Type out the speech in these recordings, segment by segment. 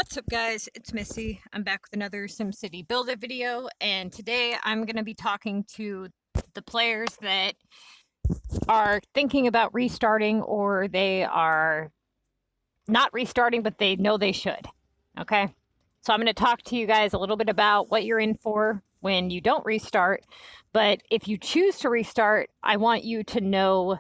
What's up, guys? It's Missy. I'm back with another SimCity Build It video, and today I'm going to be talking to the players that are thinking about restarting, or they are not restarting, but they know they should. Okay? So I'm going to talk to you guys a little bit about what you're in for when you don't restart, but if you choose to restart, I want you to know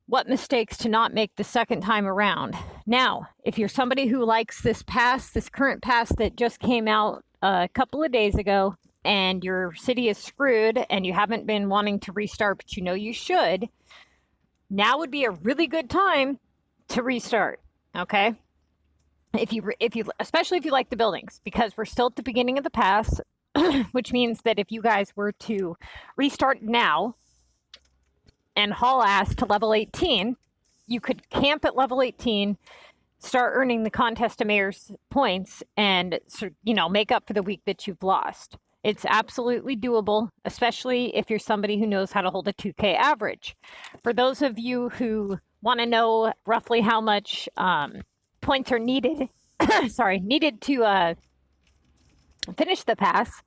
what mistakes to not make the second time around. Now, if you're somebody who likes this current pass that just came out a couple of days ago, and your city is screwed and you haven't been wanting to restart, but you know you should, now would be a really good time to restart, okay? If you especially if you like the buildings, because we're still at the beginning of the pass, which means that if you guys were to restart now and haul ass to level 18, you could camp at level 18, start earning the contest of mayor's points, and make up for the week that you've lost. It's absolutely doable, especially if you're somebody who knows how to hold a 2K average. For those of you who want to know roughly how much points are needed, needed to finish the pass,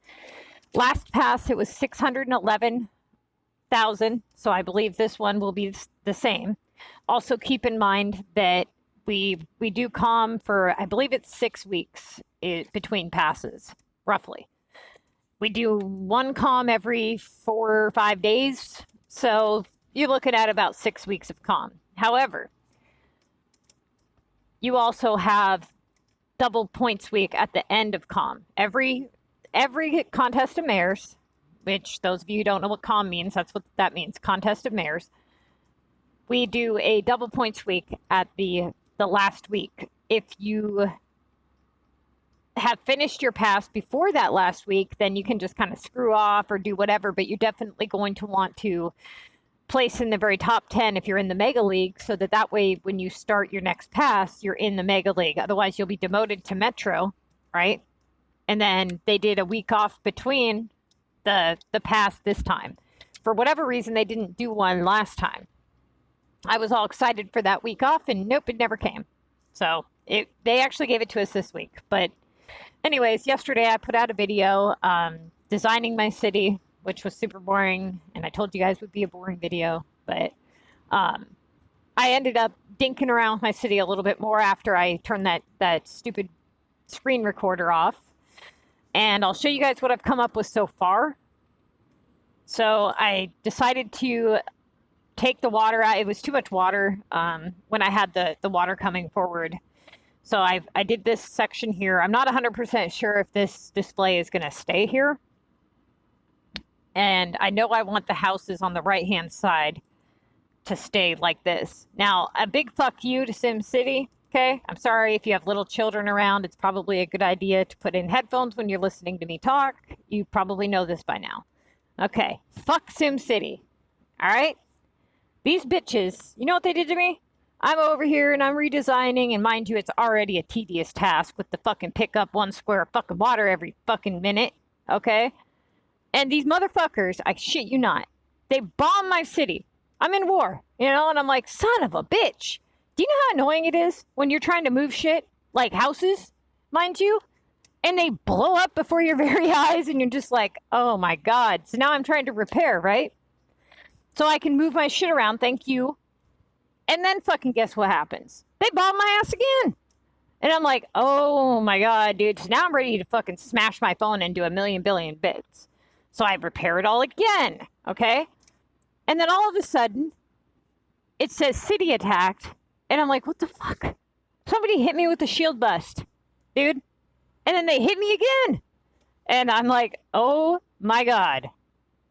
last pass it was 611,000, so I believe this one will be the same. Also keep in mind that we do comm for, I believe it's 6 weeks between passes, roughly. We do one comm every 4 or 5 days, so you're looking at about 6 weeks of comm. However, you also have double points week at the end of comm. Every contest of mayors, which those of you who don't know what comm means, that's what that means, contest of mayors. We do a double points week at the last week. If you have finished your pass before that last week, then you can just kind of screw off or do whatever, but you're definitely going to want to place in the very top 10 if you're in the Mega League, so that way when you start your next pass, you're in the Mega League. Otherwise, you'll be demoted to Metro, right? And then they did a week off between the pass this time. For whatever reason, they didn't do one last time. I was all excited for that week off, and nope, it never came. So they actually gave it to us this week. But anyways, yesterday I put out a video designing my city, which was super boring, and I told you guys it would be a boring video, but I ended up dinking around with my city a little bit more after I turned that stupid screen recorder off. And I'll show you guys what I've come up with so far. So I decided to take the water out. It was too much water when I had the water coming forward. So I did this section here. I'm not 100% sure if this display is going to stay here. And I know I want the houses on the right-hand side to stay like this. Now, a big fuck you to SimCity, okay? I'm sorry if you have little children around. It's probably a good idea to put in headphones when you're listening to me talk. You probably know this by now. Okay, fuck SimCity, all right? These bitches, you know what they did to me? I'm over here and I'm redesigning, and mind you, it's already a tedious task with the fucking pick up 1 square of fucking water every fucking minute, okay? And these motherfuckers, I shit you not, they bomb my city. I'm in war, and I'm like, son of a bitch. Do you know how annoying it is when you're trying to move shit, like houses, mind you, and they blow up before your very eyes, and you're just like, oh my God. So now I'm trying to repair, right? So I can move my shit around, thank you. And then fucking guess what happens? They bomb my ass again. And I'm like, oh my God, dude. So now I'm ready to fucking smash my phone into a million billion bits. So I repair it all again, okay? And then all of a sudden, it says city attacked. And I'm like, what the fuck? Somebody hit me with a shield bust, dude. And then they hit me again. And I'm like, oh my God,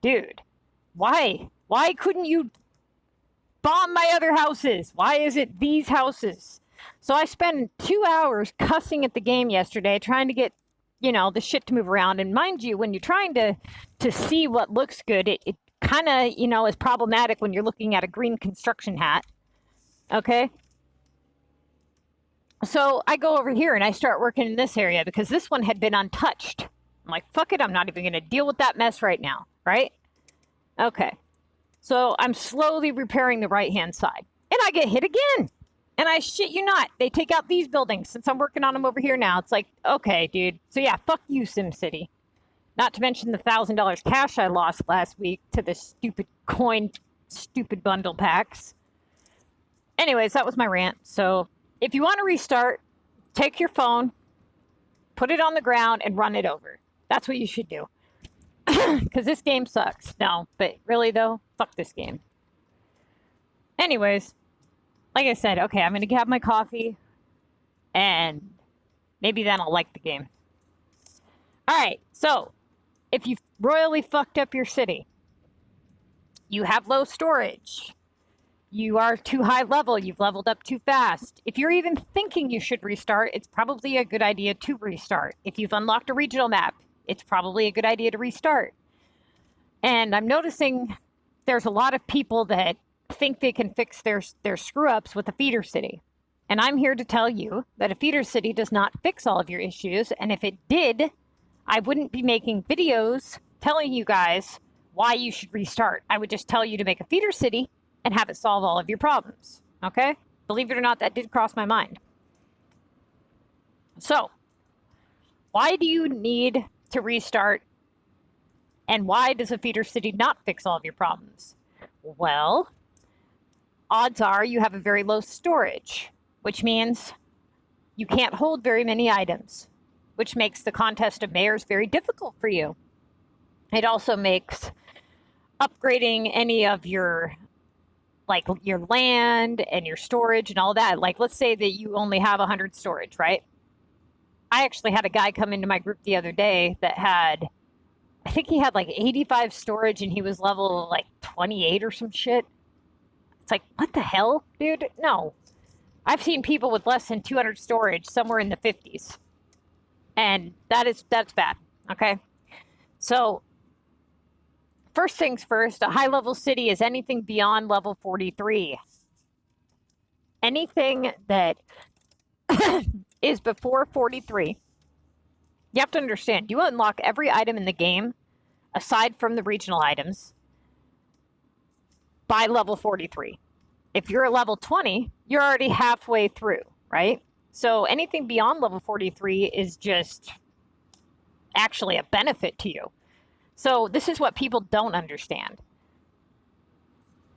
dude. Why? Why couldn't you bomb my other houses? Why is it these houses? So I spent 2 hours cussing at the game yesterday, trying to get, the shit to move around. And mind you, when you're trying to see what looks good, it kind of, is problematic when you're looking at a green construction hat. Okay? So I go over here and I start working in this area because this one had been untouched. I'm like, fuck it, I'm not even going to deal with that mess right now, right? Okay. So I'm slowly repairing the right-hand side. And I get hit again. And I shit you not, they take out these buildings since I'm working on them over here now. It's like, okay, dude. So yeah, fuck you, SimCity. Not to mention the $1,000 cash I lost last week to the stupid bundle packs. Anyways, that was my rant. So if you want to restart, take your phone, put it on the ground, and run it over. That's what you should do. Because this game sucks. No, but really though, fuck this game. Anyways, like I said, okay, I'm going to have my coffee, and maybe then I'll like the game. All right, so if you've royally fucked up your city, you have low storage, you are too high level, you've leveled up too fast. If you're even thinking you should restart, it's probably a good idea to restart. If you've unlocked a regional map, it's probably a good idea to restart. And I'm noticing there's a lot of people that think they can fix their screw-ups with a feeder city. And I'm here to tell you that a feeder city does not fix all of your issues. And if it did, I wouldn't be making videos telling you guys why you should restart. I would just tell you to make a feeder city and have it solve all of your problems. Okay? Believe it or not, that did cross my mind. So, why do you need to restart? And why does a feeder city not fix all of your problems? Well, odds are you have a very low storage, which means you can't hold very many items, which makes the contest of mayors very difficult for you. It also makes upgrading any of your land and your storage and all that. Like, let's say that you only have 100 storage, right? I actually had a guy come into my group the other day that had, I think he had like 85 storage and he was level like 28 or some shit. It's like, what the hell, dude? No. I've seen people with less than 200 storage somewhere in the 50s. And that's bad, okay? So, first things first, a high-level city is anything beyond level 43. Anything that is before 43, you have to understand, you unlock every item in the game, aside from the regional items, by level 43. If you're at level 20, you're already halfway through, right? So anything beyond level 43 is just actually a benefit to you. So this is what people don't understand.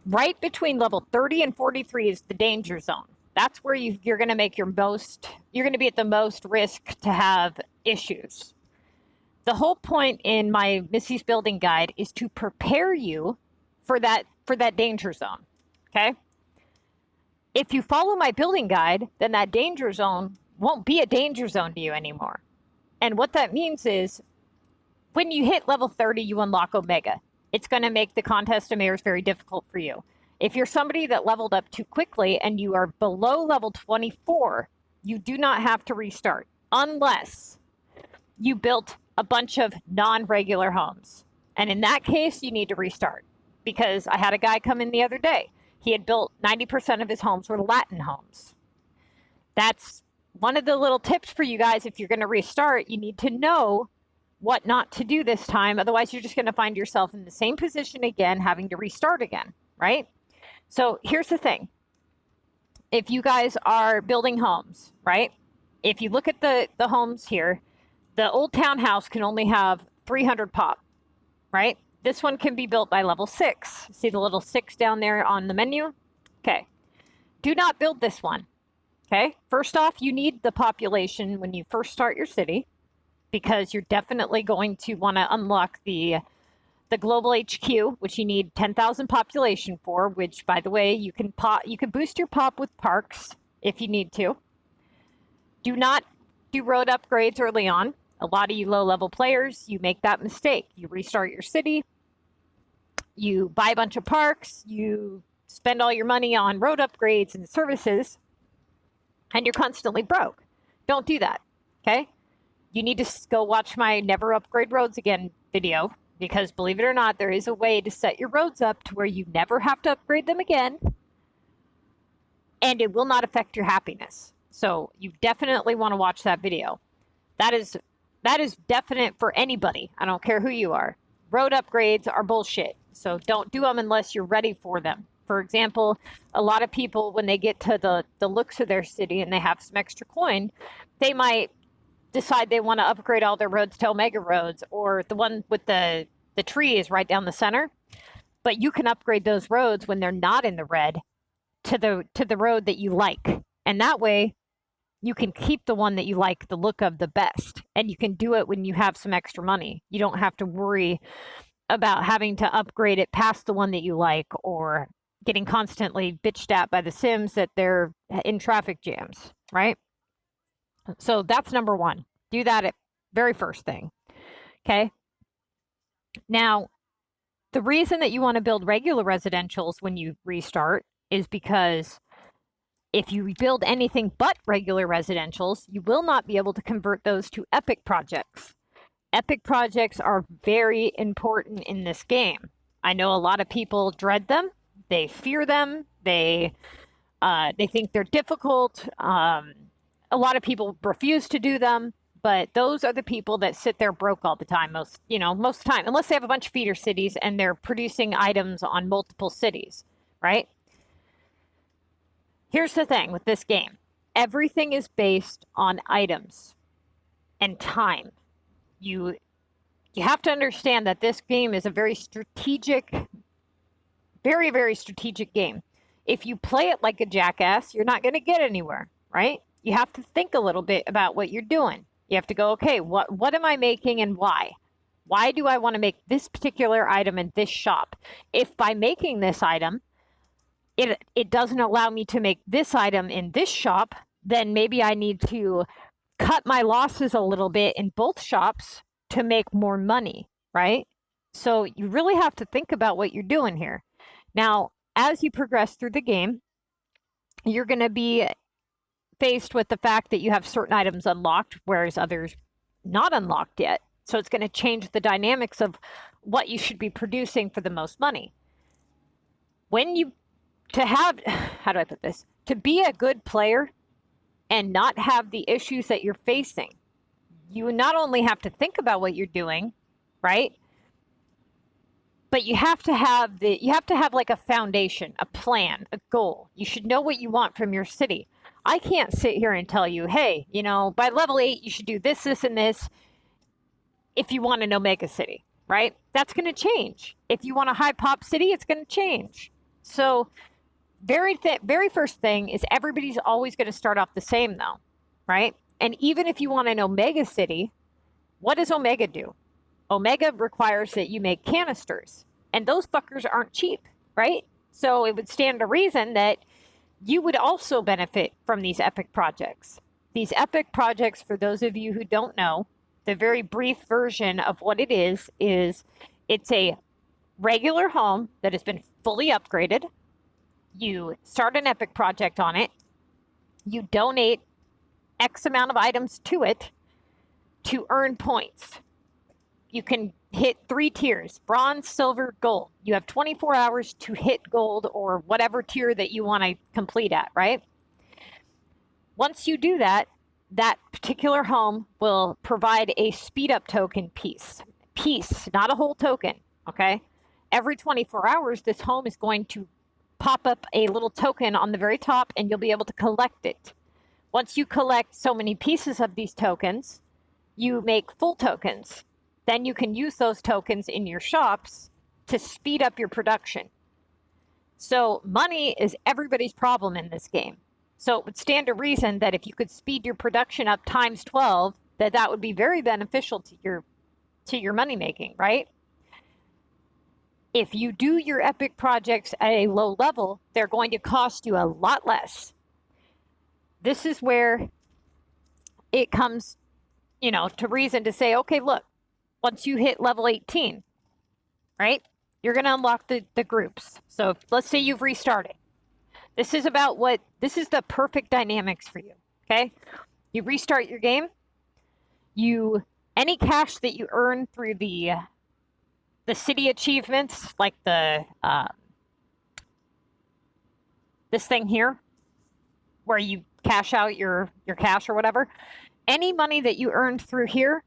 Right between level 30 and 43 is the danger zone. That's where you're going to make you're going to be at the most risk to have issues. The whole point in my Missy's Building Guide is to prepare you for that danger zone, okay? If you follow my building guide, then that danger zone won't be a danger zone to you anymore. And what that means is when you hit level 30, you unlock Omega. It's going to make the contest of mayors very difficult for you. If you're somebody that leveled up too quickly and you are below level 24, you do not have to restart unless you built a bunch of non-regular homes. And in that case, you need to restart. Because I had a guy come in the other day. He had built 90% of his homes were Latin homes. That's one of the little tips for you guys. If you're going to restart, you need to know what not to do this time. Otherwise, you're just going to find yourself in the same position again, having to restart again, right? So here's the thing. If you guys are building homes, right? If you look at the homes here, the old townhouse can only have 300 pop, right? This one can be built by level 6. See the little 6 down there on the menu? Okay. Do not build this one. Okay. First off, you need the population when you first start your city, because you're definitely going to want to unlock the global HQ, which you need 10,000 population for, which, by the way, you can boost your pop with parks if you need to. Do not do road upgrades early on. A lot of you low-level players, you make that mistake. You restart your city, you buy a bunch of parks, you spend all your money on road upgrades and services, and you're constantly broke. Don't do that, okay? You need to go watch my Never Upgrade Roads Again video, because believe it or not, there is a way to set your roads up to where you never have to upgrade them again, and it will not affect your happiness. So you definitely want to watch that video. That is definite for anybody. I don't care who you are. Road upgrades are bullshit. So don't do them unless you're ready for them. For example, a lot of people, when they get to the looks of their city and they have some extra coin, they might decide they want to upgrade all their roads to Omega roads, or the one with the tree is right down the center. But you can upgrade those roads when they're not in the red to the road that you like. And that way you can keep the one that you like the look of the best. And you can do it when you have some extra money. You don't have to worry about having to upgrade it past the one that you like, or getting constantly bitched at by the Sims that they're in traffic jams, right? So that's number one. Do that at very first thing. Okay. Now, the reason that you want to build regular residentials when you restart is because if you build anything but regular residentials, you will not be able to convert those to epic projects. Epic projects are very important in this game. I know a lot of people dread them. They fear them. They think they're difficult. A lot of people refuse to do them, but those are the people that sit there broke all the time, most of the time, unless they have a bunch of feeder cities and they're producing items on multiple cities, right? Here's the thing with this game. Everything is based on items and time. You have to understand that this game is a very strategic, very, very strategic game. If you play it like a jackass, you're not going to get anywhere, right? You have to think a little bit about what you're doing. You have to go, okay, what am I making and why? Why do I want to make this particular item in this shop? If by making this item, it doesn't allow me to make this item in this shop, then maybe I need to cut my losses a little bit in both shops to make more money, right? So you really have to think about what you're doing here. Now, as you progress through the game, you're going to be faced with the fact that you have certain items unlocked, whereas others not unlocked yet. So it's going to change the dynamics of what you should be producing for the most money. How do I put this? To be a good player and not have the issues that you're facing, you not only have to think about what you're doing, right? But you have to have like a foundation, a plan, a goal. You should know what you want from your city. I can't sit here and tell you, hey, by level 8, you should do this, this, and this if you want an Omega city, right? That's going to change. If you want a high pop city, it's going to change. So very first thing is everybody's always going to start off the same though, right? And even if you want an Omega city, what does Omega do? Omega requires that you make canisters, and those fuckers aren't cheap, right? So it would stand to reason that you would also benefit from these epic projects. These epic projects, for those of you who don't know, the very brief version of what it is it's a regular home that has been fully upgraded. You start an epic project on it. You donate X amount of items to it to earn points. You can hit 3 tiers, bronze, silver, gold. You have 24 hours to hit gold or whatever tier that you want to complete at, right? Once you do that, that particular home will provide a speed up token piece, not a whole token, okay? Every 24 hours, this home is going to pop up a little token on the very top, and you'll be able to collect it. Once you collect so many pieces of these tokens, you make full tokens. Then you can use those tokens in your shops to speed up your production. So money is everybody's problem in this game. So it would stand to reason that if you could speed your production up times 12, that would be very beneficial to your money making, right? If you do your epic projects at a low level, they're going to cost you a lot less. This is where it comes, to reason to say, okay, look, once you hit level 18, right, you're going to unlock the groups. So let's say you've restarted. This is the perfect dynamics for you, okay? You restart your game. Any cash that you earn through the city achievements, like this thing here, where you cash out your cash or whatever, any money that you earned through here,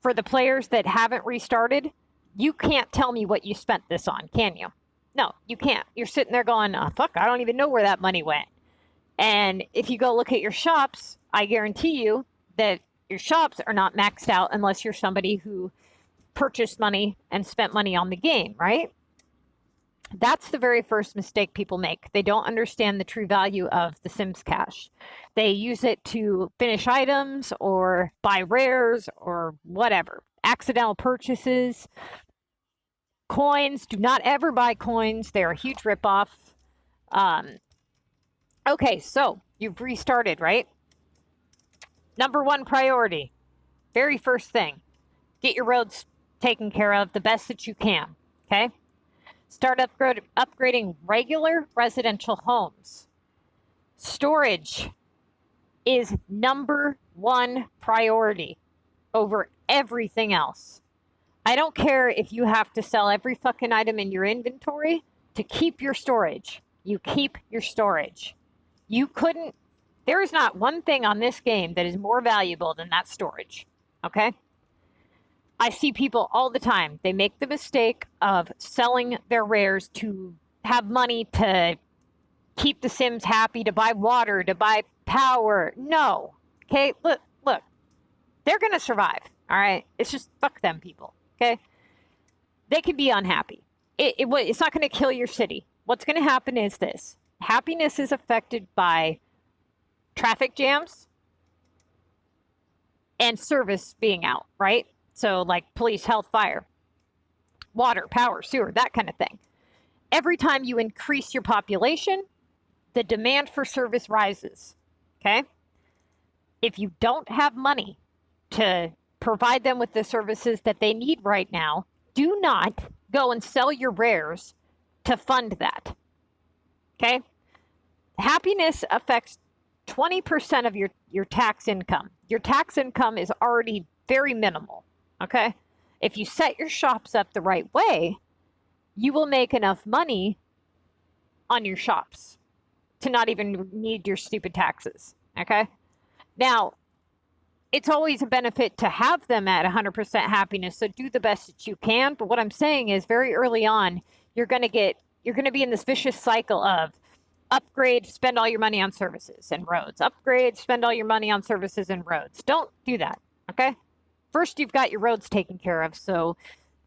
for the players that haven't restarted, you can't tell me what you spent this on, can you? No, you can't. You're sitting there going, oh, fuck, I don't even know where that money went. And if you go look at your shops, I guarantee you that your shops are not maxed out unless you're somebody who purchased money and spent money on the game, right? That's the very first mistake people make. They don't understand the true value of the Sims cash. They use it to finish items or buy rares or whatever. Accidental purchases. Coins. Do not ever buy coins. They're a huge ripoff. Okay, so you've restarted, right? Number one priority. Very first thing. Get your roads taken care of the best that you can. Okay? Start upgrading regular residential homes. Storage is number one priority over everything else. I don't care if you have to sell every fucking item in your inventory to keep your storage. You keep your storage. There is not one thing on this game that is more valuable than that storage. Okay? I see people all the time. They make the mistake of selling their rares to have money to keep the Sims happy, to buy water, to buy power. No. Okay? Look. They're going to survive. All right? It's just fuck them people. Okay? They can be unhappy. It's not going to kill your city. What's going to happen is this. Happiness is affected by traffic jams and service being out, right? So like police, health, fire, water, power, sewer, that kind of thing. Every time you increase your population, the demand for service rises, okay? If you don't have money to provide them with the services that they need right now, do not go and sell your rares to fund that, okay? Happiness affects 20% of your tax income. Your tax income is already very minimal. Okay? If you set your shops up the right way, you will make enough money on your shops to not even need your stupid taxes. Okay? Now, it's always a benefit to have them at 100% happiness, so do the best that you can. But what I'm saying is very early on, you're going to be in this vicious cycle of upgrade, spend all your money on services and roads. Upgrade, spend all your money on services and roads. Don't do that. Okay? First, you've got your roads taken care of, so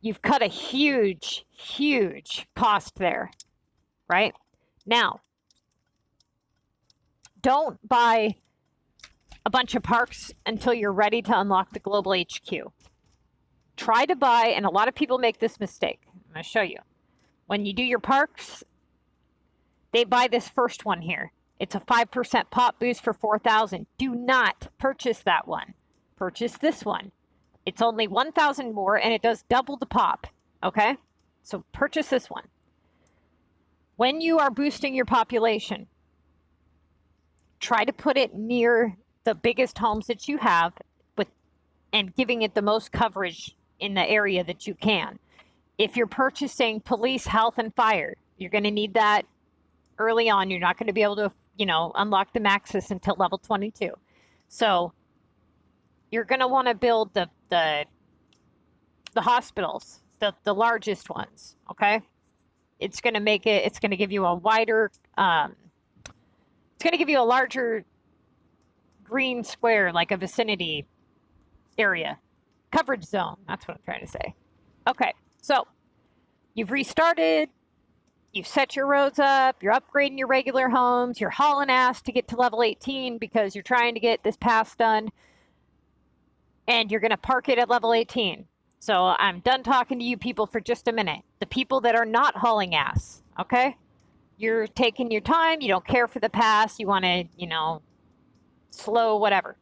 you've cut a huge, huge cost there, right? Now, don't buy a bunch of parks until you're ready to unlock the global HQ. Try to buy, and a lot of people make this mistake. I'm going to show you. When you do your parks, they buy this first one here. It's a 5% pop boost for 4,000. Do not purchase that one. Purchase this one. It's only 1,000 more, and it does double the pop, okay? So purchase this one. When you are boosting your population, try to put it near the biggest homes that you have and giving it the most coverage in the area that you can. If you're purchasing police, health, and fire, you're going to need that early on. You're not going to be able to, unlock the maxes until level 22. So you're going to want to build the hospitals, the largest ones, okay? It's going to give you a wider, it's going to give you a larger green square, like a vicinity area. Coverage zone, that's what I'm trying to say. Okay, so you've restarted, you've set your roads up, you're upgrading your regular homes, you're hauling ass to get to level 18 because you're trying to get this pass done. And you're going to park it at level 18. So I'm done talking to you people for just a minute. The people that are not hauling ass, okay? You're taking your time. You don't care for the pass. You want to, slow, whatever.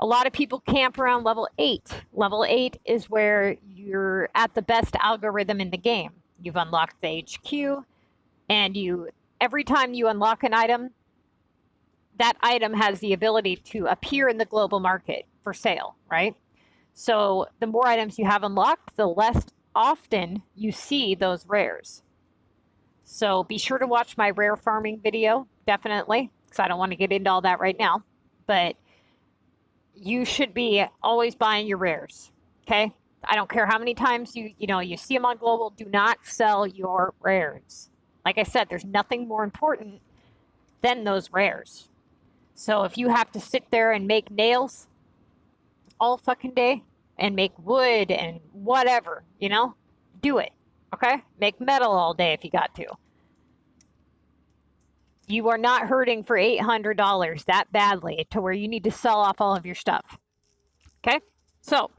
A lot of people camp around level 8. Level 8 is where you're at the best algorithm in the game. You've unlocked the HQ, and every time you unlock an item, that item has the ability to appear in the global market for sale, right? So the more items you have unlocked, the less often you see those rares. So be sure to watch my rare farming video, definitely, because I don't want to get into all that right now. But you should be always buying your rares, okay? I don't care how many times you see them on global. Do not sell your rares, Like I said, there's nothing more important than those rares. So if you have to sit there and make nails all fucking day and make wood and whatever, do it. Okay? Make metal all day if you got to. You are not hurting for $800 that badly to where you need to sell off all of your stuff. Okay? So,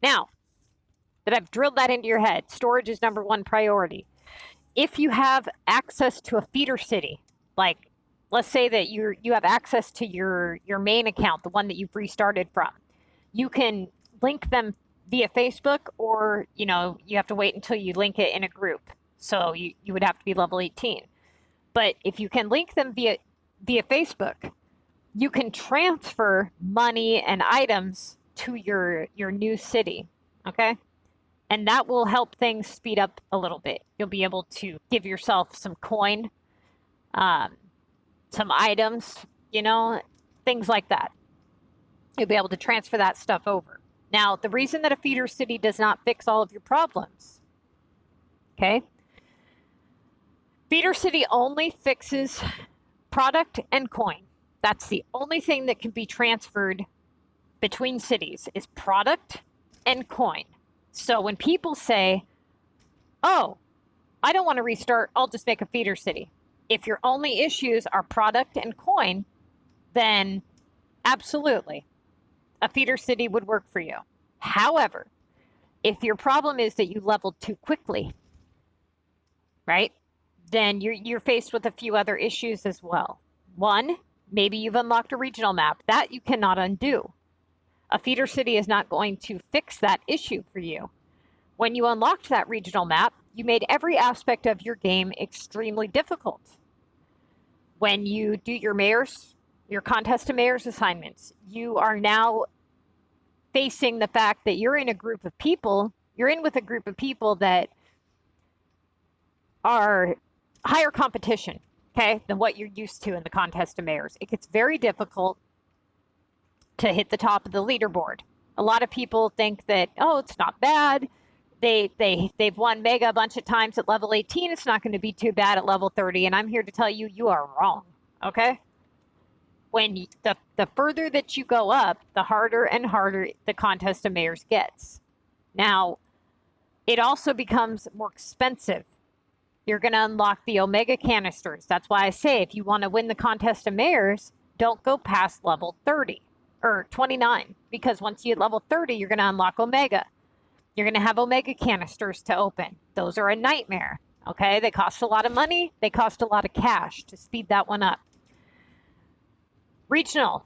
now that I've drilled that into your head, storage is number one priority. If you have access to a feeder city, like let's say that you have access to your main account, the one that you've restarted from, you can link them via Facebook, or you have to wait until you link it in a group. So you would have to be level 18. But if you can link them via Facebook, you can transfer money and items to your new city. Okay? And that will help things speed up a little bit. You'll be able to give yourself some coin, some items, things like that. You'll be able to transfer that stuff over. Now, the reason that a feeder city does not fix all of your problems, okay? Feeder city only fixes product and coin. That's the only thing that can be transferred between cities is product and coin. So when people say, oh, I don't want to restart, I'll just make a feeder city. If your only issues are product and coin, then absolutely, a feeder city would work for you. However, if your problem is that you leveled too quickly, right, then you're faced with a few other issues as well. One, maybe you've unlocked a regional map. That you cannot undo. A feeder city is not going to fix that issue for you. When you unlocked that regional map, you made every aspect of your game extremely difficult. When you do your contest to mayors assignments, you are now facing the fact that you're in with a group of people that are higher competition, okay, than what you're used to in the contest to mayors. It gets very difficult to hit the top of the leaderboard. A lot of people think that, oh, it's not bad. They've won Mega a bunch of times at level 18. It's not going to be too bad at level 30. And I'm here to tell you, you are wrong. Okay? When the further that you go up, the harder and harder the contest of mayors gets. Now, it also becomes more expensive. You're going to unlock the Omega canisters. That's why I say if you want to win the contest of mayors, don't go past level 30 or 29. Because once you hit level 30, you're going to unlock Omega. You're going to have Omega canisters to open. Those are a nightmare. Okay? They cost a lot of money. They cost a lot of cash to speed that one up. Regional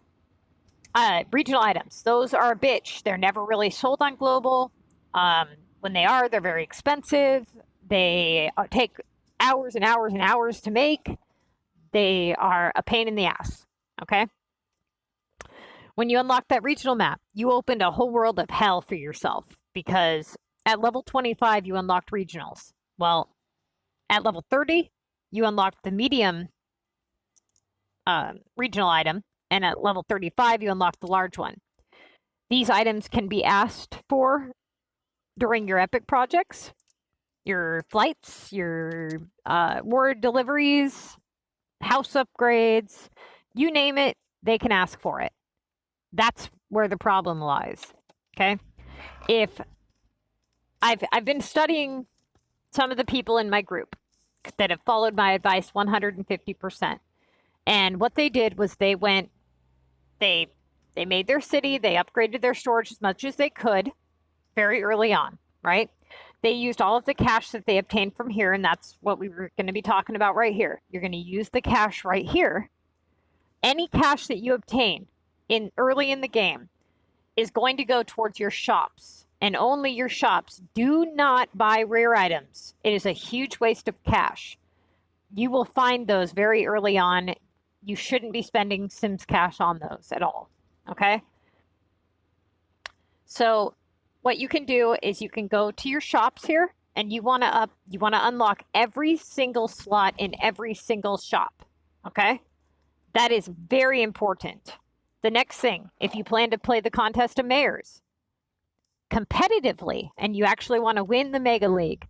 items. Those are a bitch. They're never really sold on global. When they are, they're very expensive. They take hours and hours and hours to make. They are a pain in the ass. Okay? When you unlock that regional map, you opened a whole world of hell for yourself because at level 25, you unlocked regionals. Well, at level 30, you unlocked the medium regional item, and at level 35, you unlocked the large one. These items can be asked for during your epic projects, your flights, your word deliveries, house upgrades, you name it, they can ask for it. That's where the problem lies. Okay? If I've been studying some of the people in my group that have followed my advice 150%. And what they did was they made their city, they upgraded their storage as much as they could very early on, right? They used all of the cash that they obtained from here, and that's what we were going to be talking about right here. You're going to use the cash right here. Any cash that you obtain early in the game is going to go towards your shops, and only your shops. Do not buy rare items. It is a huge waste of cash. You will find those very early on. You shouldn't be spending Sims cash on those at all. Okay? So what you can do is you can go to your shops here, and you want to unlock every single slot in every single shop. Okay? That is very important. The next thing, if you plan to play the contest of mayors competitively and you actually want to win the Mega League,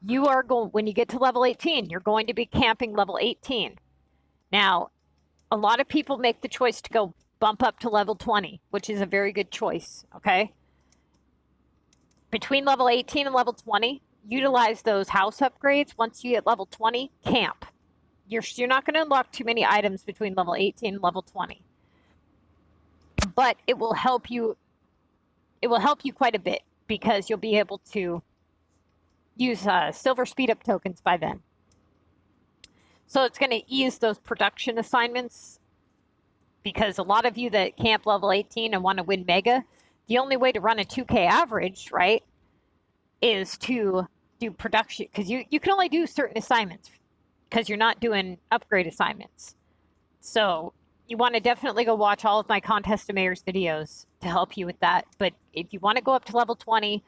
you are going, when you get to level 18, you're going to be camping level 18. Now, a lot of people make the choice to go bump up to level 20, which is a very good choice, okay? Between level 18 and level 20, utilize those house upgrades. Once you hit level 20, camp. You're not going to unlock too many items between level 18 and level 20. But it will help you quite a bit because you'll be able to use silver speed up tokens by then. So it's going to ease those production assignments because a lot of you that camp level 18 and want to win mega, the only way to run a 2K average, right, is to do production because you can only do certain assignments because you're not doing upgrade assignments. So you want to definitely go watch all of my Contest of Mayors videos to help you with that. But if you want to go up to level 20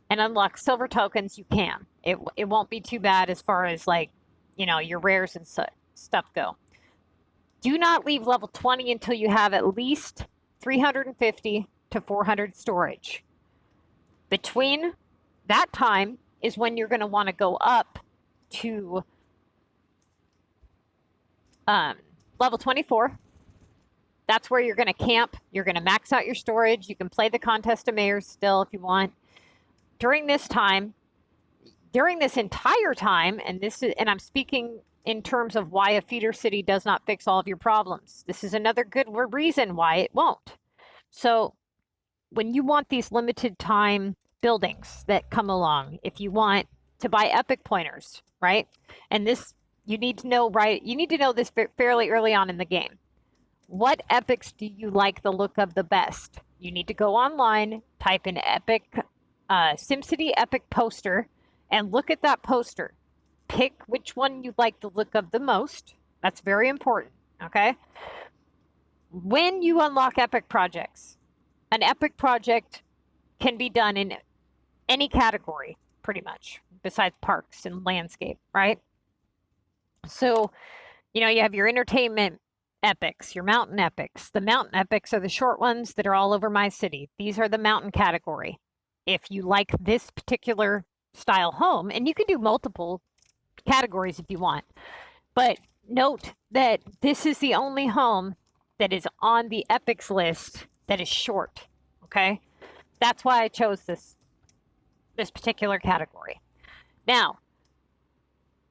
and unlock silver tokens, you can. It won't be too bad as far as like, you know, your rares and stuff go. Do not leave level 20 until you have at least 350 to 400 storage. Between that time is when you're going to want to go up to level 24. That's where you're going to camp. You're going to max out your storage. You can play the Contest of Mayors still if you want. During this entire time, and I'm speaking in terms of why a feeder city does not fix all of your problems. This is another good reason why it won't. So when you want these limited time buildings that come along, if you want to buy epic pointers, right? And this, you need to know this fairly early on in the game. What epics do you like the look of the best? You need to go online, type in epic, SimCity epic poster, and look at that poster. Pick which one you like the look of the most. That's very important, okay? When you unlock epic projects, an epic project can be done in any category, pretty much, besides parks and landscape, right? So, you know, you have your entertainment epics, your mountain epics. The mountain epics are the short ones that are all over my city. These are the mountain category. If you like this particular style home, and you can do multiple categories if you want, but note that this is the only home that is on the epics list that is short, okay? That's why I chose this particular category. Now,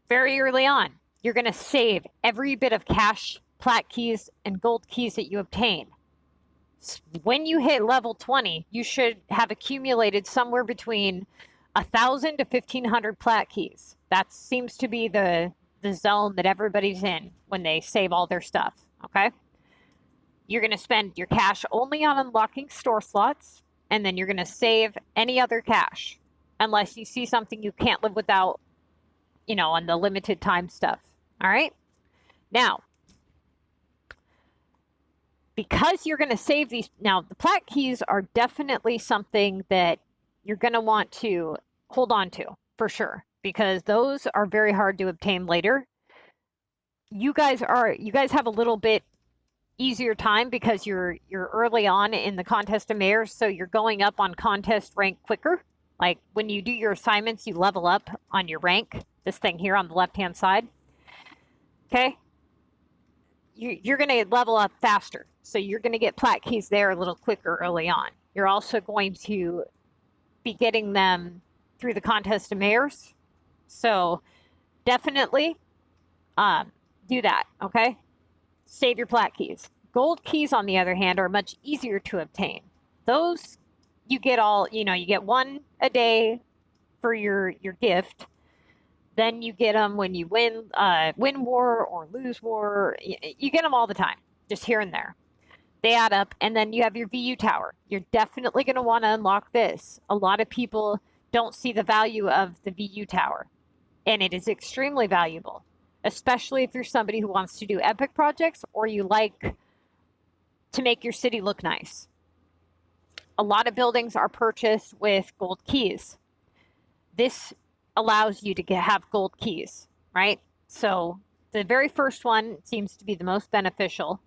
very early on, you're going to save every bit of cash, plat keys, and gold keys that you obtain. When you hit level 20, you should have accumulated somewhere between 1,000 to 1,500 plat keys. That seems to be the zone that everybody's in when they save all their stuff, okay? You're going to spend your cash only on unlocking store slots, and then you're going to save any other cash, unless you see something you can't live without, you know, on the limited time stuff, all right? Now, because you're going to save these, now the plat keys are definitely something that you're going to want to hold on to for sure, because those are very hard to obtain later. You guys have a little bit easier time because you're early on in the Contest of Mayors, so you're going up on contest rank quicker. Like when you do your assignments, you level up on your rank, this thing here on the left-hand side. Okay? You're going to level up faster. So you're going to get plat keys there a little quicker early on. You're also going to be getting them through the Contest of Mayors. So definitely do that, okay? Save your plat keys. Gold keys, on the other hand, are much easier to obtain. Those you get all, you know, you get one a day for your gift. Then you get them when you win war or lose war. You get them all the time, just here and there. They add up, and then you have your VU tower. You're definitely going to want to unlock this. A lot of people don't see the value of the VU tower, and it is extremely valuable, especially if you're somebody who wants to do epic projects or you like to make your city look nice. A lot of buildings are purchased with gold keys. This allows you to have gold keys, right? So the very first one seems to be the most beneficial,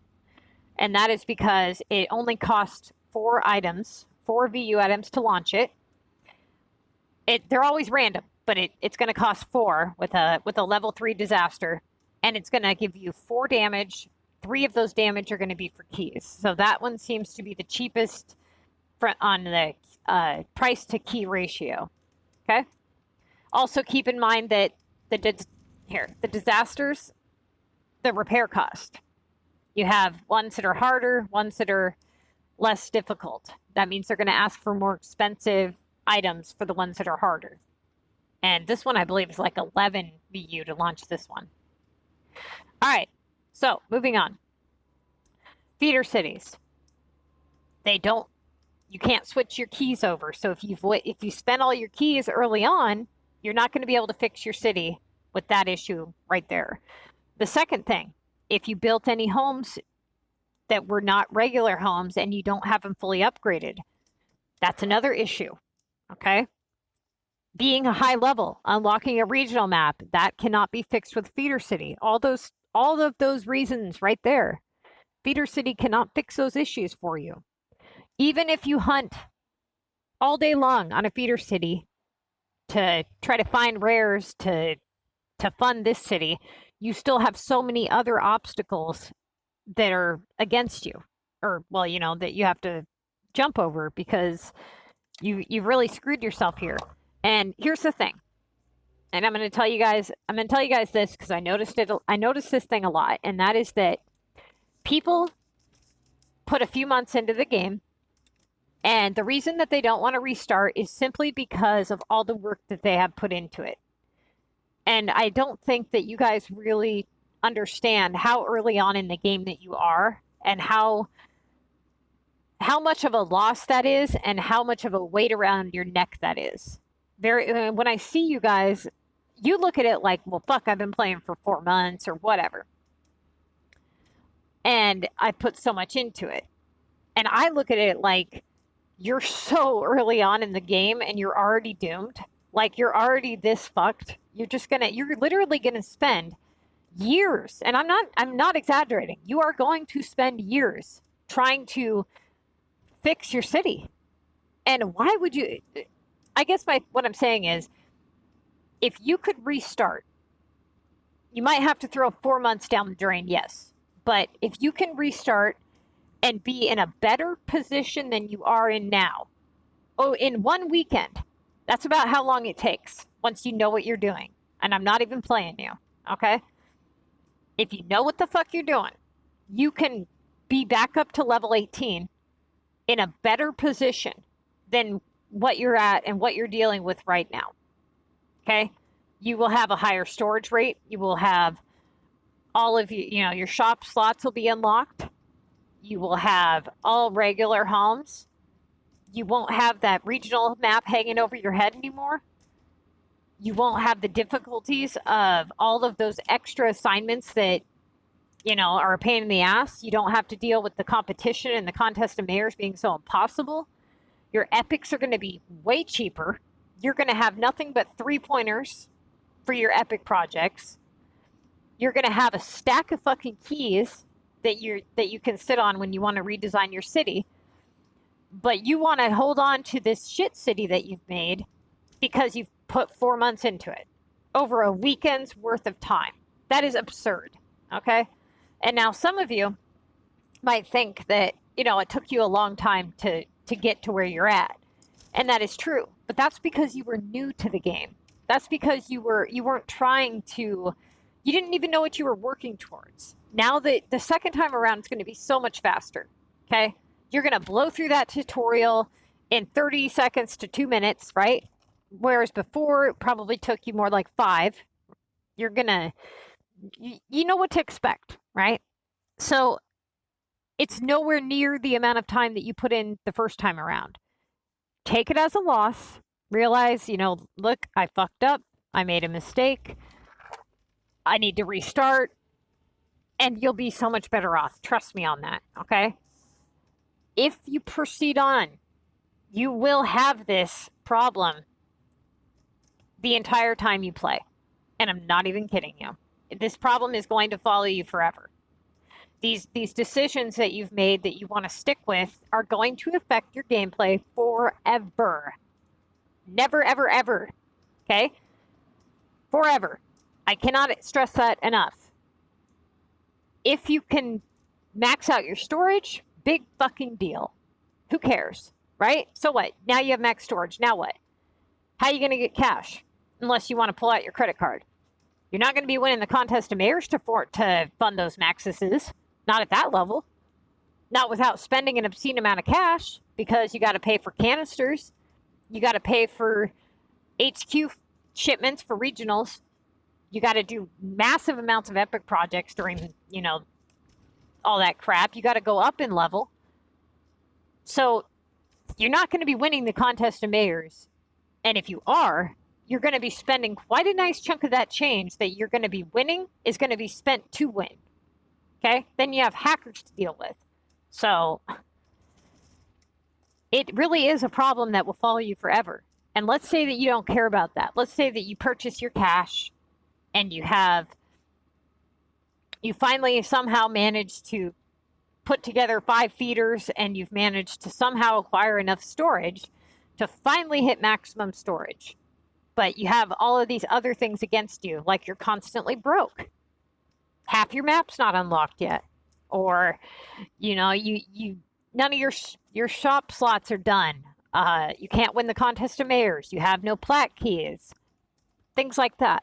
and that is because it only costs 4 VU items to launch it. They're always random, but it's going to cost 4 with a level 3 disaster, and it's going to give you 4 damage. 3 of those damage are going to be for keys. So that one seems to be the cheapest on the price to key ratio. Okay. Also keep in mind that the disasters, the repair cost. You have ones that are harder, ones that are less difficult. That means they're going to ask for more expensive items for the ones that are harder. And this one, I believe, is like 11 VU to launch this one. All right. So moving on. Feeder cities. You can't switch your keys over. So if you spend all your keys early on, you're not going to be able to fix your city with that issue right there. The second thing, if you built any homes that were not regular homes and you don't have them fully upgraded, that's another issue. Okay. Being a high level, unlocking a regional map, that cannot be fixed with Feeder City. All of those reasons right there. Feeder City cannot fix those issues for you. Even if you hunt all day long on a Feeder City to try to find rares to fund this city, you still have so many other obstacles that are against you, or that you have to jump over because you've really screwed yourself here. And here's the thing, and I'm going to tell you guys this because I noticed this thing a lot, and that is that people put a few months into the game, and the reason that they don't want to restart is simply because of all the work that they have put into it. And I don't think that you guys really understand how early on in the game that you are, and how much of a loss that is, and how much of a weight around your neck that is. When I see you guys, you look at it like, well, fuck, I've been playing for 4 months or whatever. And I put so much into it. And I look at it like, you're so early on in the game and you're already doomed. Like, you're already this fucked. You're literally gonna spend years, and I'm not exaggerating. You are going to spend years trying to fix your city. And why would you? I guess what I'm saying is, if you could restart, you might have to throw 4 months down the drain, yes. But if you can restart and be in a better position than you are in now, in 1 weekend, that's about how long it takes once you know what you're doing. And I'm not even playing you, okay? If you know what the fuck you're doing, you can be back up to level 18 in a better position than what you're at and what you're dealing with right now, okay? You will have a higher storage rate. You will have all of your shop slots will be unlocked. You will have all regular homes. You won't have that regional map hanging over your head anymore. You won't have the difficulties of all of those extra assignments that, are a pain in the ass. You don't have to deal with the competition and the contest of mayors being so impossible. Your epics are going to be way cheaper. You're going to have nothing but 3-pointers for your epic projects. You're going to have a stack of fucking keys that you can sit on when you want to redesign your city. But you want to hold on to this shit city that you've made because you've put 4 months into it over a weekend's worth of time. That is absurd. Okay. And now some of you might think that, it took you a long time to get to where you're at. And that is true. But that's because you were new to the game. That's because you weren't trying to, you didn't even know what you were working towards. Now the second time around, it's going to be so much faster. Okay. You're going to blow through that tutorial in 30 seconds to 2 minutes, right? Whereas before, it probably took you more like 5. You're going to, you know what to expect, right? So it's nowhere near the amount of time that you put in the first time around. Take it as a loss. Realize, look, I fucked up. I made a mistake. I need to restart. And you'll be so much better off. Trust me on that, okay? If you proceed on, you will have this problem the entire time you play. And I'm not even kidding you. This problem is going to follow you forever. These decisions that you've made that you want to stick with are going to affect your gameplay forever. Never, ever, ever. Okay? forever. I cannot stress that enough. If you can max out your storage, big fucking deal. Who cares, right? So what? Now you have max storage. Now what? How are you going to get cash? Unless you want to pull out your credit card. You're not going to be winning the contest of mayors to fund those maxes. Not at that level. Not without spending an obscene amount of cash, because you got to pay for canisters. You got to pay for HQ shipments for regionals. You got to do massive amounts of epic projects during, all that crap. You got to go up in level. So you're not going to be winning the contest of mayors. And if you are, you're going to be spending quite a nice chunk of that change that you're going to be winning is going to be spent to win. Okay? Then you have hackers to deal with. So it really is a problem that will follow you forever. And let's say that you don't care about that. Let's say that you purchase your cash and you finally somehow managed to put together 5 feeders and you've managed to somehow acquire enough storage to finally hit maximum storage. But you have all of these other things against you, like you're constantly broke. Half your map's not unlocked yet. Or, none of your shop slots are done. You can't win the contest of mayors. You have no plat keys. Things like that.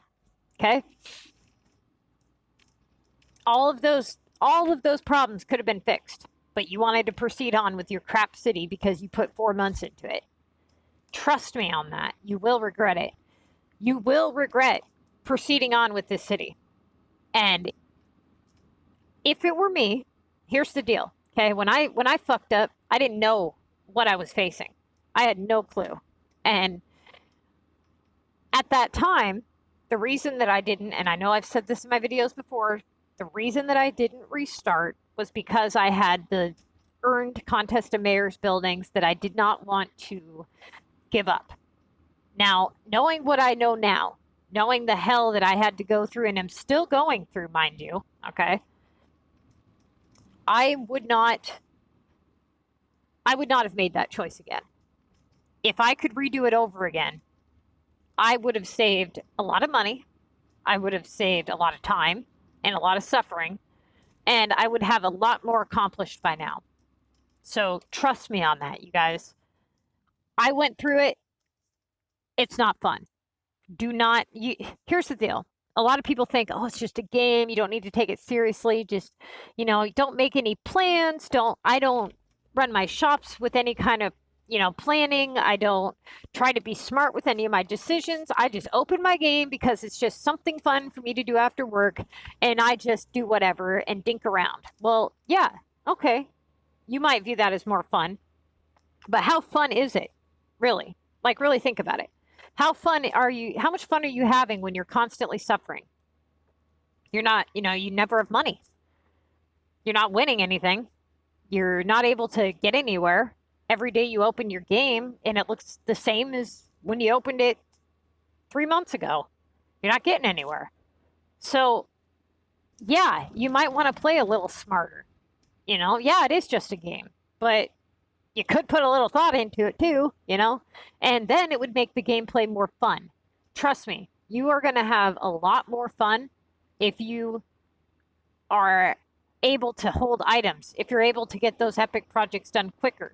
Okay? All of those problems could have been fixed, but you wanted to proceed on with your crap city because you put 4 months into it. Trust me on that. You will regret it. You will regret proceeding on with this city. And if it were me, here's the deal. Okay, when I fucked up, I didn't know what I was facing. I had no clue. And at that time, the reason that I didn't, and I know I've said this in my videos before, the reason that I didn't restart was because I had the earned contest of mayors buildings that I did not want to give up. Now, knowing what I know now, knowing the hell that I had to go through and am still going through, mind you, okay, I would not have made that choice again. If I could redo it over again, I would have saved a lot of money. I would have saved a lot of time and a lot of suffering, and I would have a lot more accomplished by now. So trust me on that, you guys. I went through it. It's not fun. Here's the deal. A lot of people think, oh, it's just a game. You don't need to take it seriously. Just, don't make any plans. I don't run my shops with any kind of, planning. I don't try to be smart with any of my decisions. I just open my game because it's just something fun for me to do after work. And I just do whatever and dink around. Well, yeah, okay. You might view that as more fun. But how fun is it? Really? Like, really think about it. How much fun are you having when you're constantly suffering? You're not, you never have money. You're not winning anything. You're not able to get anywhere. Every day you open your game and it looks the same as when you opened it 3 months ago. You're not getting anywhere. So, yeah, you might want to play a little smarter. Yeah, it is just a game, but you could put a little thought into it too, and then it would make the gameplay more fun. Trust me, you are going to have a lot more fun if you are able to hold items, if you're able to get those epic projects done quicker.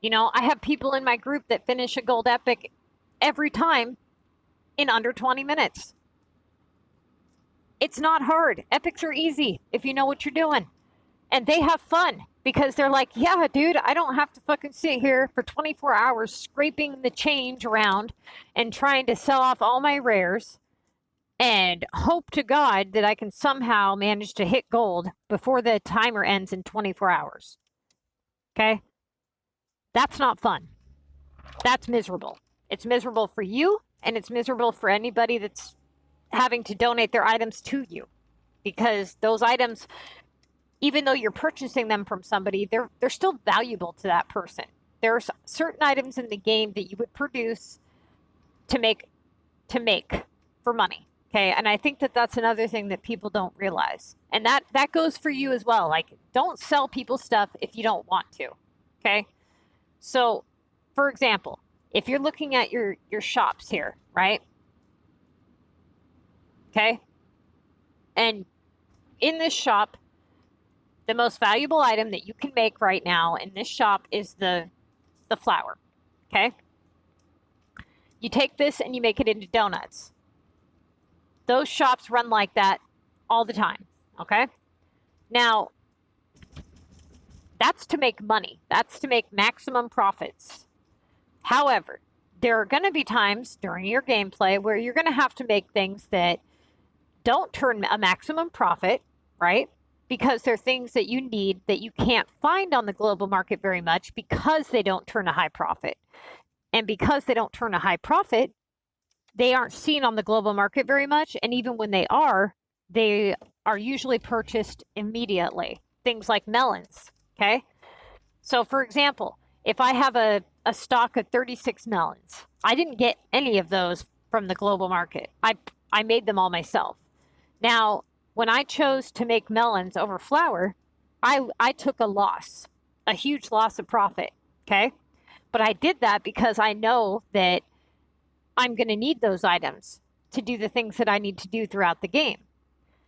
I have people in my group that finish a gold epic every time in under 20 minutes. It's not hard. Epics are easy if you know what you're doing. And they have fun because they're like, yeah, dude, I don't have to fucking sit here for 24 hours scraping the change around and trying to sell off all my rares and hope to God that I can somehow manage to hit gold before the timer ends in 24 hours. Okay? That's not fun. That's miserable. It's miserable for you, and it's miserable for anybody that's having to donate their items to you. Because those items, even though you're purchasing them from somebody, they're still valuable to that person. There's certain items in the game that you would produce to make for money. Okay, and I think that that's another thing that people don't realize. And that goes for you as well. Like, don't sell people stuff if you don't want to. Okay? So, for example, if you're looking at your shops here, right? Okay? And in this shop, the most valuable item that you can make right now in this shop is the flour. Okay? You take this and you make it into donuts. Those shops run like that all the time. Okay? Now, that's to make money. That's to make maximum profits. However, there are going to be times during your gameplay where you're going to have to make things that don't turn a maximum profit, right? Because they're things that you need that you can't find on the global market very much because they don't turn a high profit. And because they don't turn a high profit, they aren't seen on the global market very much. And even when they are usually purchased immediately. Things like melons, okay? So for example, if I have a stock of 36 melons, I didn't get any of those from the global market. I made them all myself. Now, when I chose to make melons over flour, I took a loss, a huge loss of profit, okay? But I did that because I know that I'm going to need those items to do the things that I need to do throughout the game.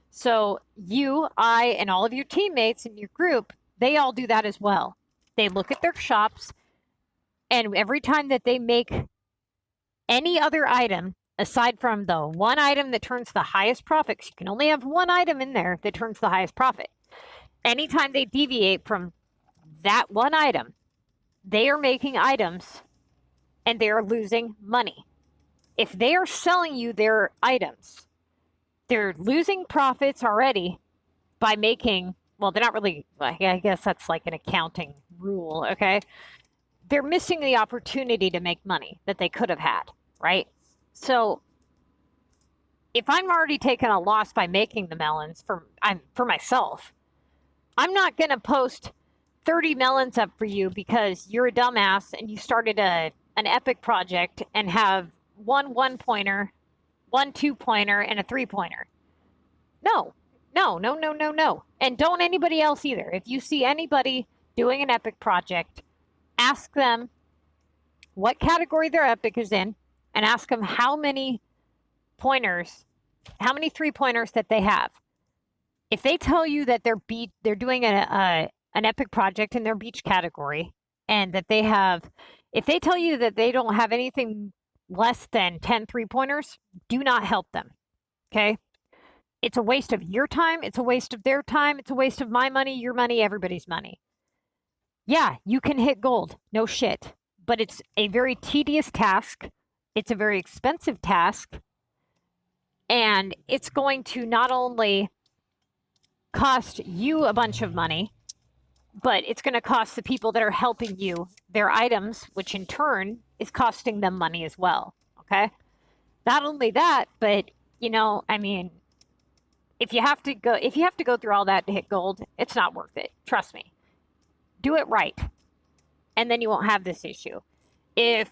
So you, I, and all of your teammates in your group, they all do that as well. They look at their shops, and every time that they make any other item, aside from the one item that turns the highest profit, 'cause you can only have one item in there that turns the highest profit. Anytime they deviate from that one item, they are making items and they are losing money. If they are selling you their items, they're losing profits already by making, well, they're not really, I guess that's like an accounting rule, okay? They're missing the opportunity to make money that they could have had, right? So if I'm already taking a loss by making the melons for myself, I'm not going to post 30 melons up for you because you're a dumbass and you started an epic project and have one 1-pointer, one 2-pointer, and a 3-pointer. No. And don't anybody else either. If you see anybody doing an epic project, ask them what category their epic is in and ask them how many pointers, how many 3-pointers that they have. If they tell you that they're doing an epic project in their beach category and that they have, if they tell you that they don't have anything less than 10 3-pointers, do not help them. Okay? It's a waste of your time. It's a waste of their time. It's a waste of my money, your money, everybody's money. Yeah, you can hit gold. No shit. But it's a very tedious task. It's a very expensive task. And it's going to not only cost you a bunch of money, but it's going to cost the people that are helping you their items, which in turn is costing them money as well. Okay? Not only that, but, you know, I mean, if you have to go through all that to hit gold, it's not worth it. Trust me. Do it right. And then you won't have this issue. If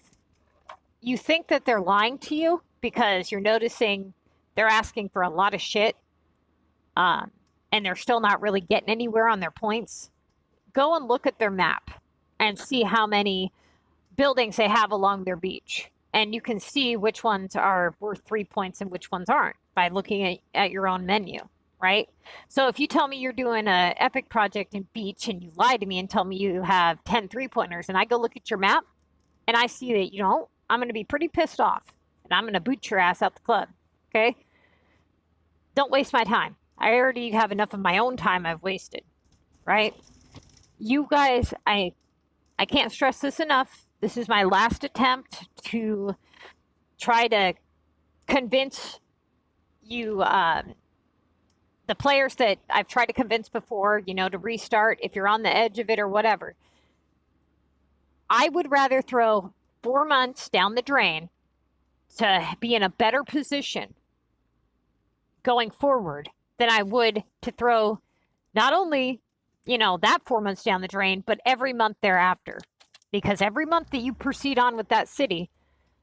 you think that they're lying to you because you're noticing they're asking for a lot of shit, and they're still not really getting anywhere on their points, go and look at their map and see how many buildings they have along their beach. And you can see which ones are worth 3 points and which ones aren't by looking at your own menu, right? So if you tell me you're doing an epic project in beach and you lie to me and tell me you have 10 3-pointers and I go look at your map and I see that you don't, I'm going to be pretty pissed off and I'm going to boot your ass out the club, okay? Don't waste my time. I already have enough of my own time I've wasted, right? You guys, I can't stress this enough. This is my last attempt to try to convince you, the players that I've tried to convince before, you know, to restart if you're on the edge of it or whatever. I would rather throw 4 months down the drain to be in a better position going forward than I would to throw not only, you know, that 4 months down the drain, but every month thereafter. Because every month that you proceed on with that city,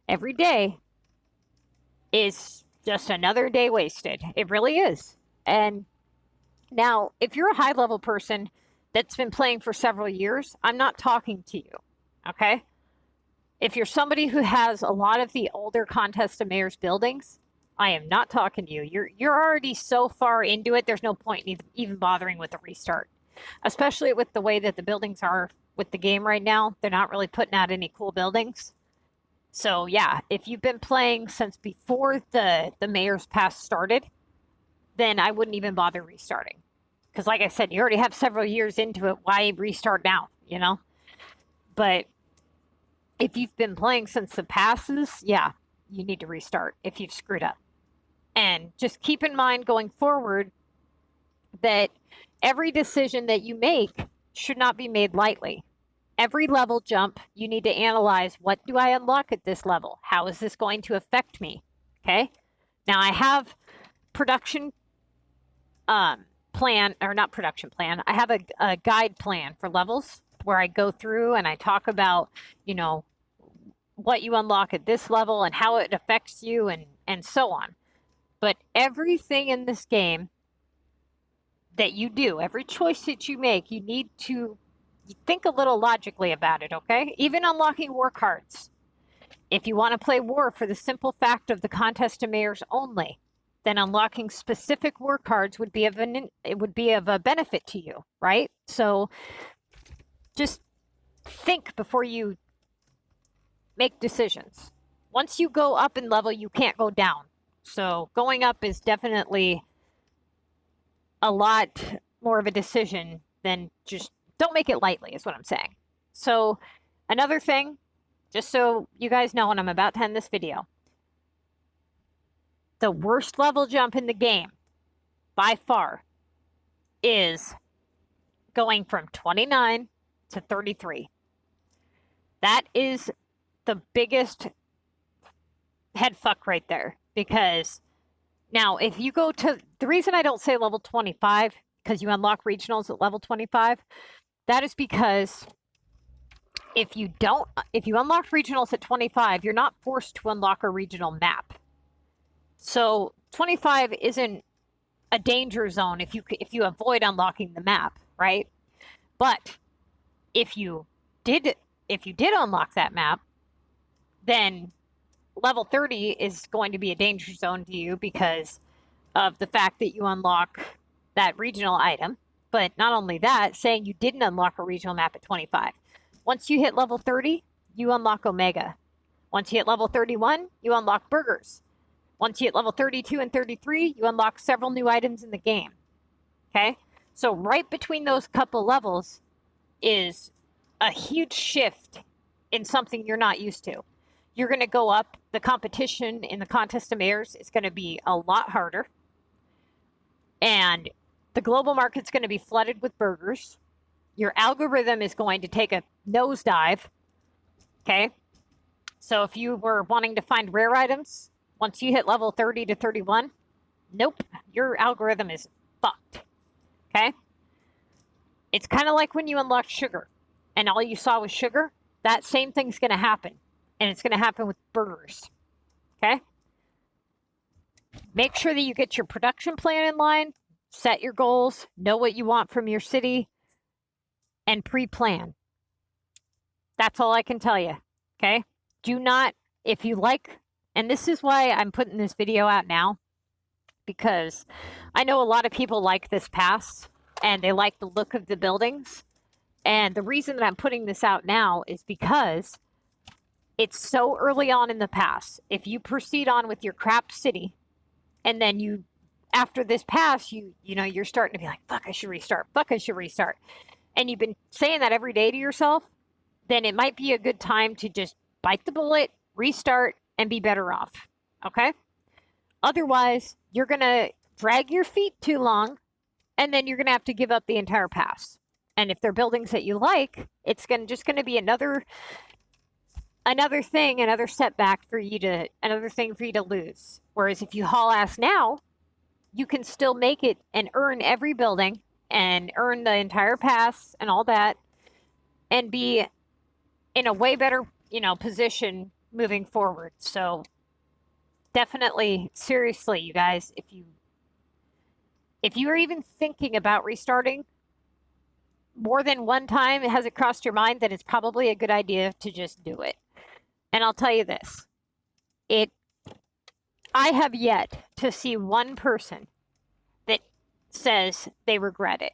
every day is just another day wasted. It really is. And now, if you're a high-level person that's been playing for several years, I'm not talking to you, okay? If you're somebody who has a lot of the older Contest of Mayors buildings, I am not talking to you. You're already so far into it. There's no point in even bothering with the restart, especially with the way that the buildings are with the game right now. They're not really putting out any cool buildings. So yeah, if you've been playing since before the Mayor's Pass started, then I wouldn't even bother restarting. Because like I said, you already have several years into it. Why restart now, you know? But if you've been playing since the passes, yeah, you need to restart if you've screwed up. And just keep in mind going forward that every decision that you make should not be made lightly. Every level jump, you need to analyze, what do I unlock at this level? How is this going to affect me? Okay. Now I have production plan, or not production plan. I have a guide plan for levels where I go through and I talk about, you know, what you unlock at this level and how it affects you and so on. But everything in this game that you do, every choice that you make, you need to think a little logically about it, okay? Even unlocking war cards. If you want to play war for the simple fact of the contest of mayors only, then unlocking specific war cards would be of a benefit to you, right? So just think before you make decisions. Once you go up in level, you can't go down. So going up is definitely a lot more of a decision than just, don't make it lightly, is what I'm saying. So another thing, just so you guys know when I'm about to end this video, the worst level jump in the game by far is going from 29 to 33. That is the biggest head fuck right there. Because now if you go to, the reason I don't say level 25, because you unlock regionals at level 25, that is because if you unlock regionals at 25, you're not forced to unlock a regional map. So 25 isn't a danger zone if you avoid unlocking the map, right? But if you did unlock that map, then level 30 is going to be a danger zone to you because of the fact that you unlock that regional item. But not only that, saying you didn't unlock a regional map at 25. Once you hit level 30, you unlock Omega. Once you hit level 31, you unlock burgers. Once you hit level 32 and 33, you unlock several new items in the game. Okay? So right between those couple levels is a huge shift in something you're not used to. You're going to go up. The competition in the contest of mayors is going to be a lot harder. And the global market's going to be flooded with burgers. Your algorithm is going to take a nosedive. Okay? So if you were wanting to find rare items, once you hit level 30 to 31, nope, your algorithm is fucked. Okay? It's kind of like when you unlocked sugar and all you saw was sugar. That same thing's going to happen. And it's going to happen with burgers. Okay? Make sure that you get your production plan in line, set your goals, know what you want from your city, and pre-plan. That's all I can tell you. Okay? Do not, if you like, and this is why I'm putting this video out now, because I know a lot of people like this pass and they like the look of the buildings. And the reason that I'm putting this out now is because it's so early on in the pass. If you proceed on with your crap city, and then you, after this pass, you know, you're starting to be like, fuck, I should restart. Fuck, I should restart. And you've been saying that every day to yourself, then it might be a good time to just bite the bullet, restart, and be better off. Okay? Otherwise, you're going to drag your feet too long, and then you're going to have to give up the entire pass. And if they're buildings that you like, it's just going to be another setback for you to, another thing for you to lose. Whereas if you haul ass now, you can still make it and earn every building and earn the entire pass and all that and be in a way better, you know, position moving forward. So definitely, seriously, you guys, if you are even thinking about restarting more than one time, has it crossed your mind that it's probably a good idea to just do it? And I'll tell you this, I have yet to see one person that says they regret it.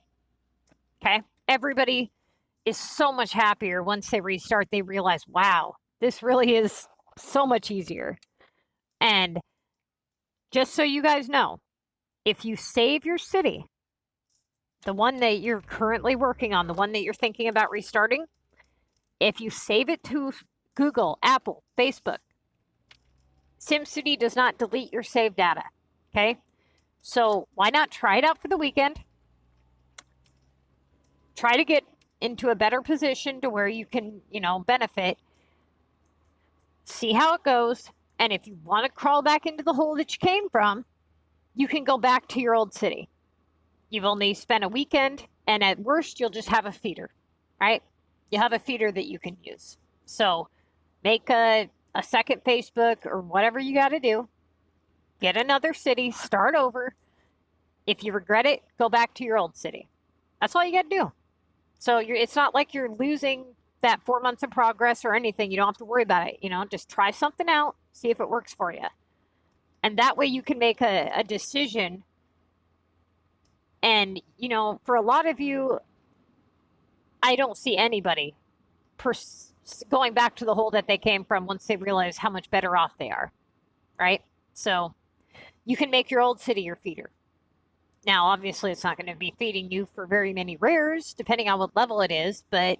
Okay? Everybody is so much happier once they restart. They realize, wow, this really is so much easier. And just so you guys know, if you save your city, the one that you're currently working on, the one that you're thinking about restarting, if you save it to Google, Apple, Facebook, SimCity does not delete your saved data. Okay? So why not try it out for the weekend? Try to get into a better position to where you can, benefit. See how it goes. And if you want to crawl back into the hole that you came from, you can go back to your old city. You've only spent a weekend, and at worst, you'll just have a feeder, right? You have a feeder that you can use. So make a second Facebook or whatever you got to do. Get another city, start over. If you regret it, go back to your old city. That's all you got to do. So it's not like you're losing that 4 months of progress or anything. You don't have to worry about it. Just try something out, see if it works for you. And that way you can make a decision. And, for a lot of you, I don't see anybody going back to the hole that they came from once they realize how much better off they are, right? So you can make your old city your feeder. Now, obviously, it's not going to be feeding you for very many rares, depending on what level it is, but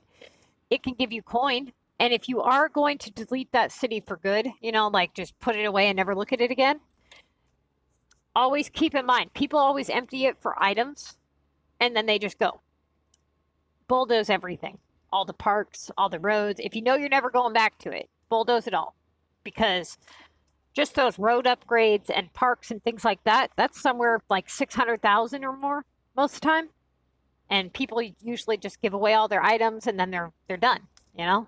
it can give you coin. And if you are going to delete that city for good, like just put it away and never look at it again, always keep in mind, people always empty it for items, and then they just go. Bulldoze everything. All the parks, all the roads. If you know you're never going back to it, bulldoze it all. Because just those road upgrades and parks and things like that, that's somewhere like 600,000 or more most of the time. And people usually just give away all their items and then they're done, No.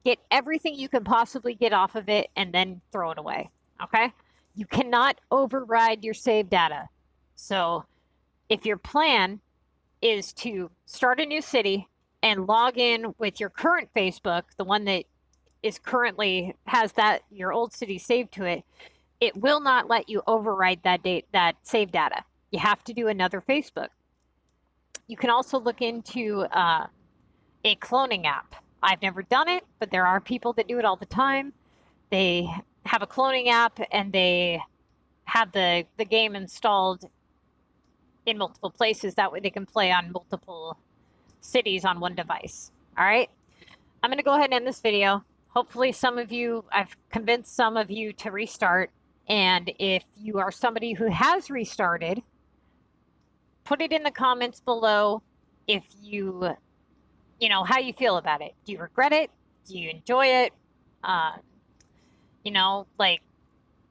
Get everything you can possibly get off of it and then throw it away, okay? You cannot override your save data. So if your plan is to start a new city and log in with your current Facebook, the one that is currently has your old city saved to it, it will not let you override that save data. You have to do another Facebook. You can also look into a cloning app. I've never done it, but there are people that do it all the time. They have a cloning app and they have the game installed in multiple places. That way they can play on multiple cities on one device. All right. I'm going to go ahead and end this video. Hopefully I've convinced some of you to restart. And if you are somebody who has restarted, put it in the comments below if how you feel about it. Do you regret it? Do you enjoy it?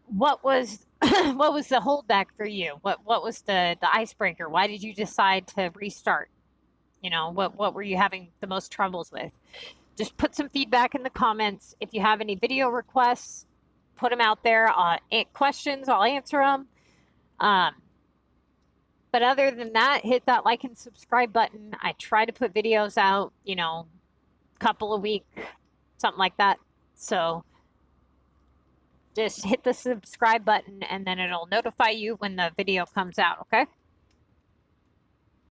What was what was the holdback for you? What was the icebreaker? Why did you decide to restart? What were you having the most troubles with? Just put some feedback in the comments. If you have any video requests, put them out there. Questions, I'll answer them. But other than that, hit that like and subscribe button. I try to put videos out, couple a week, something like that. So just hit the subscribe button and then it'll notify you when the video comes out, okay?